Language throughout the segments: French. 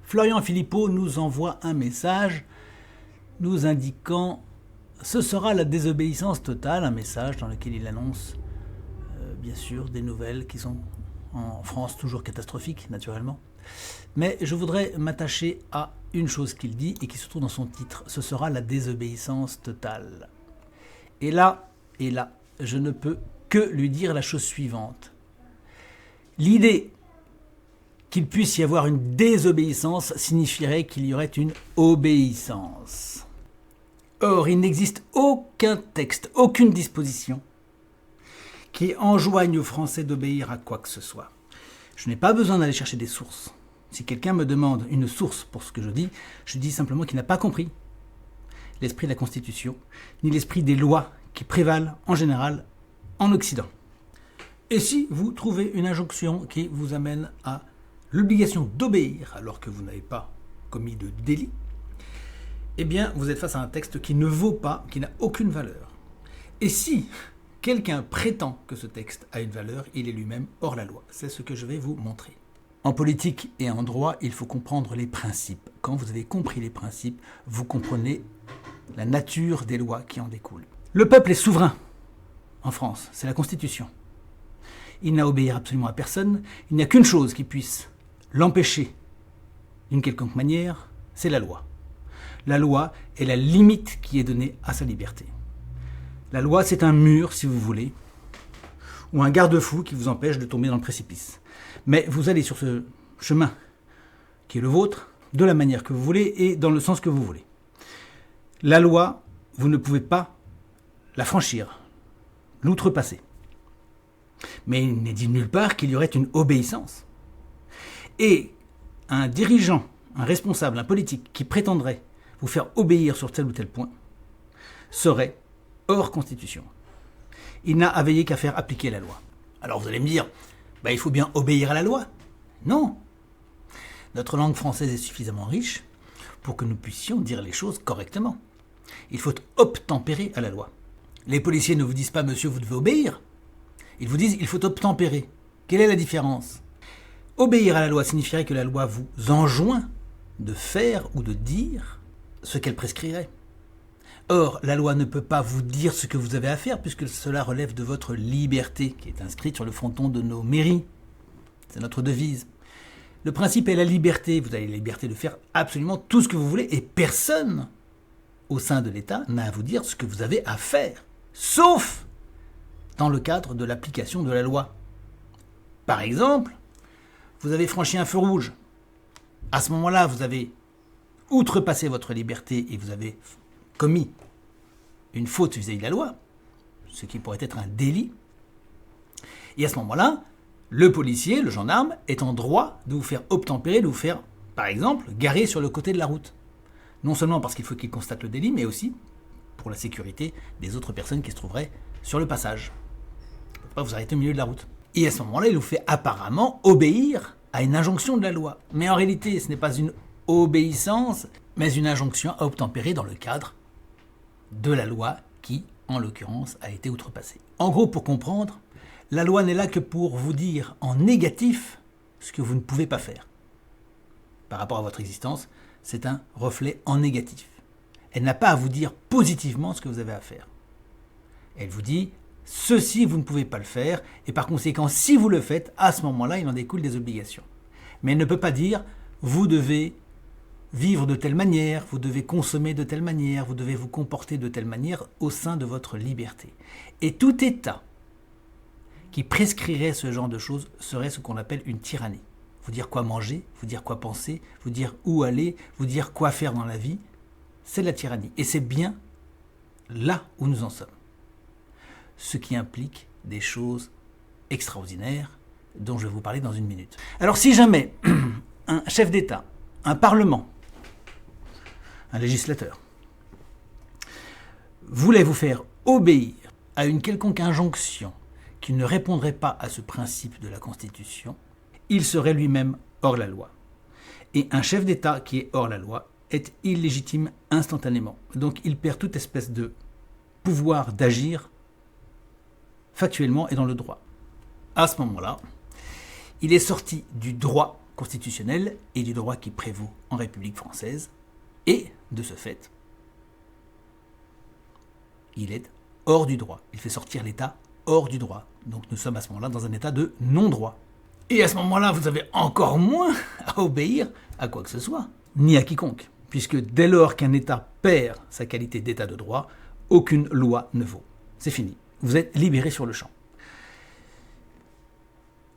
Florian Philippot nous envoie un message nous indiquant « Ce sera la désobéissance totale », un message dans lequel il annonce bien sûr des nouvelles qui sont en France toujours catastrophiques naturellement. Mais je voudrais m'attacher à une chose qu'il dit et qui se trouve dans son titre « Ce sera la désobéissance totale ». Et là, je ne peux que lui dire la chose suivante. L'idée qu'il puisse y avoir une désobéissance signifierait qu'il y aurait une obéissance. Or, il n'existe aucun texte, aucune disposition qui enjoigne aux Français d'obéir à quoi que ce soit. Je n'ai pas besoin d'aller chercher des sources. Si quelqu'un me demande une source pour ce que je dis simplement qu'il n'a pas compris l'esprit de la Constitution, ni l'esprit des lois qui prévalent en général en Occident. Et si vous trouvez une injonction qui vous amène à l'obligation d'obéir alors que vous n'avez pas commis de délit, eh bien vous êtes face à un texte qui ne vaut pas, qui n'a aucune valeur. Et si quelqu'un prétend que ce texte a une valeur, il est lui-même hors la loi. C'est ce que je vais vous montrer. En politique et en droit, il faut comprendre les principes. Quand vous avez compris les principes, vous comprenez la nature des lois qui en découlent. Le peuple est souverain en France, c'est la Constitution. Il n'a à obéir absolument à personne, il n'y a qu'une chose qui puisse l'empêcher d'une quelconque manière, c'est la loi. La loi est la limite qui est donnée à sa liberté. La loi, c'est un mur, si vous voulez, ou un garde-fou qui vous empêche de tomber dans le précipice. Mais vous allez sur ce chemin qui est le vôtre, de la manière que vous voulez et dans le sens que vous voulez. La loi, vous ne pouvez pas la franchir, l'outrepasser. Mais il n'est dit nulle part qu'il y aurait une obéissance. Et un dirigeant, un responsable, un politique qui prétendrait vous faire obéir sur tel ou tel point serait hors Constitution. Il n'a à veiller qu'à faire appliquer la loi. Alors vous allez me dire, il faut bien obéir à la loi. Non. Notre langue française est suffisamment riche pour que nous puissions dire les choses correctement. Il faut obtempérer à la loi. Les policiers ne vous disent pas « Monsieur, vous devez obéir ». Ils vous disent « Il faut obtempérer ». Quelle est la différence ? Obéir à la loi signifierait que la loi vous enjoint de faire ou de dire ce qu'elle prescrirait. Or, la loi ne peut pas vous dire ce que vous avez à faire puisque cela relève de votre liberté qui est inscrite sur le fronton de nos mairies. C'est notre devise. Le principe est la liberté. Vous avez la liberté de faire absolument tout ce que vous voulez et personne au sein de l'État n'a à vous dire ce que vous avez à faire, sauf dans le cadre de l'application de la loi. Par exemple, vous avez franchi un feu rouge. À ce moment-là, vous avez outrepassé votre liberté et vous avez commis une faute vis-à-vis de la loi, ce qui pourrait être un délit. Et à ce moment-là, le policier, le gendarme, est en droit de vous faire obtempérer, de vous faire, par exemple, garer sur le côté de la route. Non seulement parce qu'il faut qu'il constate le délit, mais aussi pour la sécurité des autres personnes qui se trouveraient sur le passage. Il ne peut pas vous arrêter au milieu de la route. Et à ce moment-là, il vous fait apparemment obéir à une injonction de la loi. Mais en réalité, ce n'est pas une obéissance, mais une injonction à obtempérer dans le cadre de la loi qui, en l'occurrence, a été outrepassée. En gros, pour comprendre, la loi n'est là que pour vous dire en négatif ce que vous ne pouvez pas faire. Par rapport à votre existence, c'est un reflet en négatif. Elle n'a pas à vous dire positivement ce que vous avez à faire. Elle vous dit « ceci, vous ne pouvez pas le faire » et par conséquent, si vous le faites, à ce moment-là, il en découle des obligations. Mais elle ne peut pas dire « vous devez vivre de telle manière, vous devez consommer de telle manière, vous devez vous comporter de telle manière au sein de votre liberté. » Et tout État qui prescrirait ce genre de choses serait ce qu'on appelle une tyrannie. Vous dire quoi manger, vous dire quoi penser, vous dire où aller, vous dire quoi faire dans la vie, c'est de la tyrannie. Et c'est bien là où nous en sommes. Ce qui implique des choses extraordinaires dont je vais vous parler dans une minute. Alors si jamais un chef d'État, un parlement, un législateur, voulait vous faire obéir à une quelconque injonction qui ne répondrait pas à ce principe de la Constitution, il serait lui-même hors la loi. Et un chef d'État qui est hors la loi est illégitime instantanément. Donc il perd toute espèce de pouvoir d'agir factuellement et dans le droit. À ce moment-là, il est sorti du droit constitutionnel et du droit qui prévaut en République française. Et, de ce fait, il est hors du droit. Il fait sortir l'État hors du droit. Donc nous sommes à ce moment-là dans un état de non-droit. Et à ce moment-là, vous avez encore moins à obéir à quoi que ce soit, ni à quiconque, puisque dès lors qu'un État perd sa qualité d'État de droit, aucune loi ne vaut. C'est fini. Vous êtes libéré sur le champ.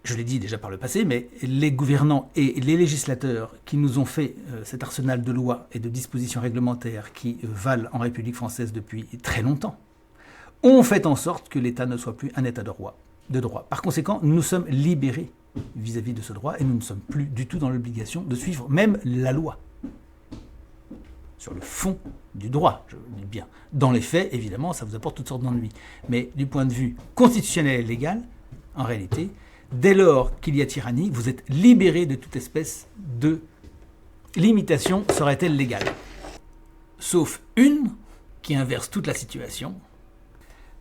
Je l'ai dit déjà par le passé, mais les gouvernants et les législateurs qui nous ont fait cet arsenal de lois et de dispositions réglementaires qui valent en République française depuis très longtemps, ont fait en sorte que l'État ne soit plus un État de droit. Par conséquent, nous sommes libérés vis-à-vis de ce droit et nous ne sommes plus du tout dans l'obligation de suivre même la loi. Sur le fond du droit, je le dis bien. Dans les faits, évidemment, ça vous apporte toutes sortes d'ennuis. Mais du point de vue constitutionnel et légal, en réalité, dès lors qu'il y a tyrannie, vous êtes libéré de toute espèce de limitation, serait-elle légale. Sauf une qui inverse toute la situation.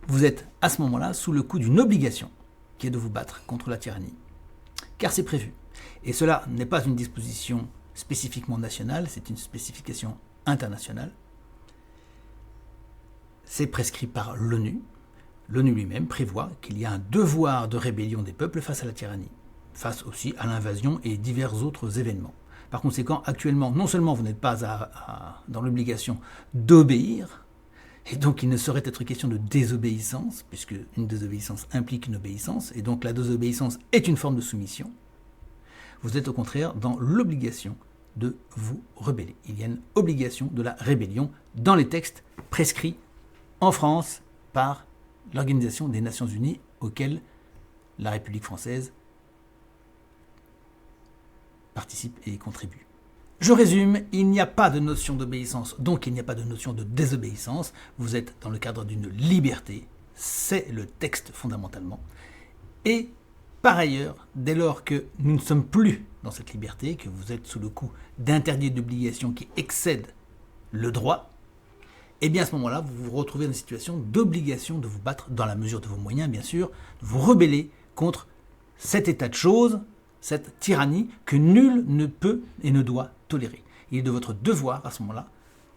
Vous êtes à ce moment-là sous le coup d'une obligation, qui est de vous battre contre la tyrannie. Car c'est prévu. Et cela n'est pas une disposition spécifiquement nationale, c'est une spécification internationale. C'est prescrit par l'ONU. L'ONU lui-même prévoit qu'il y a un devoir de rébellion des peuples face à la tyrannie, face aussi à l'invasion et divers autres événements. Par conséquent, actuellement, non seulement vous n'êtes pas dans l'obligation d'obéir, et donc il ne saurait être question de désobéissance, puisque une désobéissance implique une obéissance, et donc la désobéissance est une forme de soumission. Vous êtes au contraire dans l'obligation de vous rebeller. Il y a une obligation de la rébellion dans les textes prescrits en France par l'Organisation des Nations Unies, auquel la République française participe et contribue. Je résume, il n'y a pas de notion d'obéissance, donc il n'y a pas de notion de désobéissance. Vous êtes dans le cadre d'une liberté, c'est le texte fondamentalement. Et par ailleurs, dès lors que nous ne sommes plus dans cette liberté, que vous êtes sous le coup d'interdits et d'obligations qui excèdent le droit, et bien à ce moment-là, vous vous retrouvez dans une situation d'obligation de vous battre dans la mesure de vos moyens, bien sûr, de vous rebeller contre cet état de choses, cette tyrannie que nul ne peut et ne doit tolérer. Il est de votre devoir, à ce moment-là,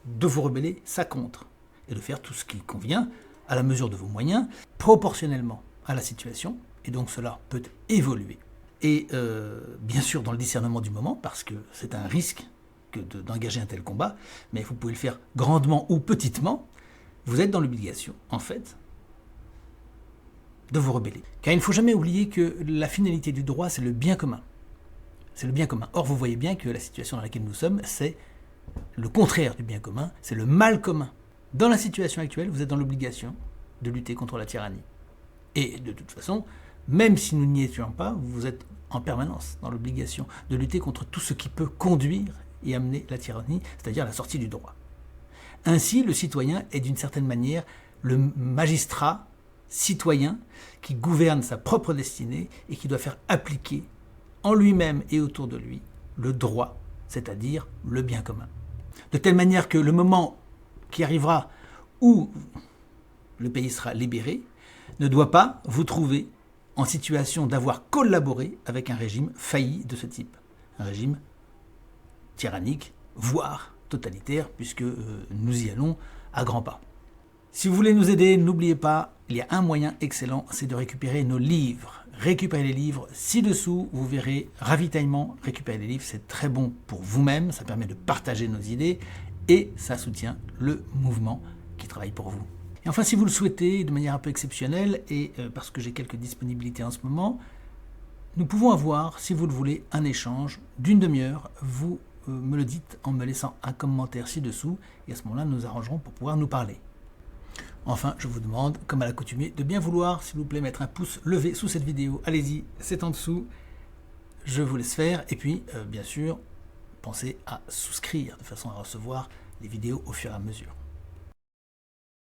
de vous rebeller ça contre et de faire tout ce qui convient à la mesure de vos moyens, proportionnellement à la situation, et donc cela peut évoluer. Et bien sûr dans le discernement du moment, parce que c'est un risque d'engager un tel combat, mais vous pouvez le faire grandement ou petitement, vous êtes dans l'obligation, en fait, de vous rebeller. Car il ne faut jamais oublier que la finalité du droit, c'est le bien commun. C'est le bien commun. Or, vous voyez bien que la situation dans laquelle nous sommes, c'est le contraire du bien commun, c'est le mal commun. Dans la situation actuelle, vous êtes dans l'obligation de lutter contre la tyrannie. Et de toute façon, même si nous n'y étions pas, vous êtes en permanence dans l'obligation de lutter contre tout ce qui peut conduire et amener la tyrannie, c'est-à-dire la sortie du droit. Ainsi, le citoyen est d'une certaine manière le magistrat citoyen qui gouverne sa propre destinée et qui doit faire appliquer en lui-même et autour de lui le droit, c'est-à-dire le bien commun. De telle manière que le moment qui arrivera où le pays sera libéré ne doit pas vous trouver en situation d'avoir collaboré avec un régime failli de ce type, un régime tyrannique, voire totalitaire, puisque nous y allons à grands pas. Si vous voulez nous aider, n'oubliez pas, il y a un moyen excellent, c'est de récupérer nos livres. Récupérez les livres ci-dessous, vous verrez ravitaillement, récupérer les livres, c'est très bon pour vous-même, ça permet de partager nos idées et ça soutient le mouvement qui travaille pour vous. Et enfin, si vous le souhaitez, de manière un peu exceptionnelle, et parce que j'ai quelques disponibilités en ce moment, nous pouvons avoir, si vous le voulez, un échange d'une demi-heure. Vous me le dites en me laissant un commentaire ci-dessous, et à ce moment-là, nous arrangerons pour pouvoir nous parler. Enfin, je vous demande, comme à l'accoutumée, de bien vouloir, s'il vous plaît, mettre un pouce levé sous cette vidéo. Allez-y, c'est en dessous. Je vous laisse faire. Et puis, bien sûr, pensez à souscrire de façon à recevoir les vidéos au fur et à mesure.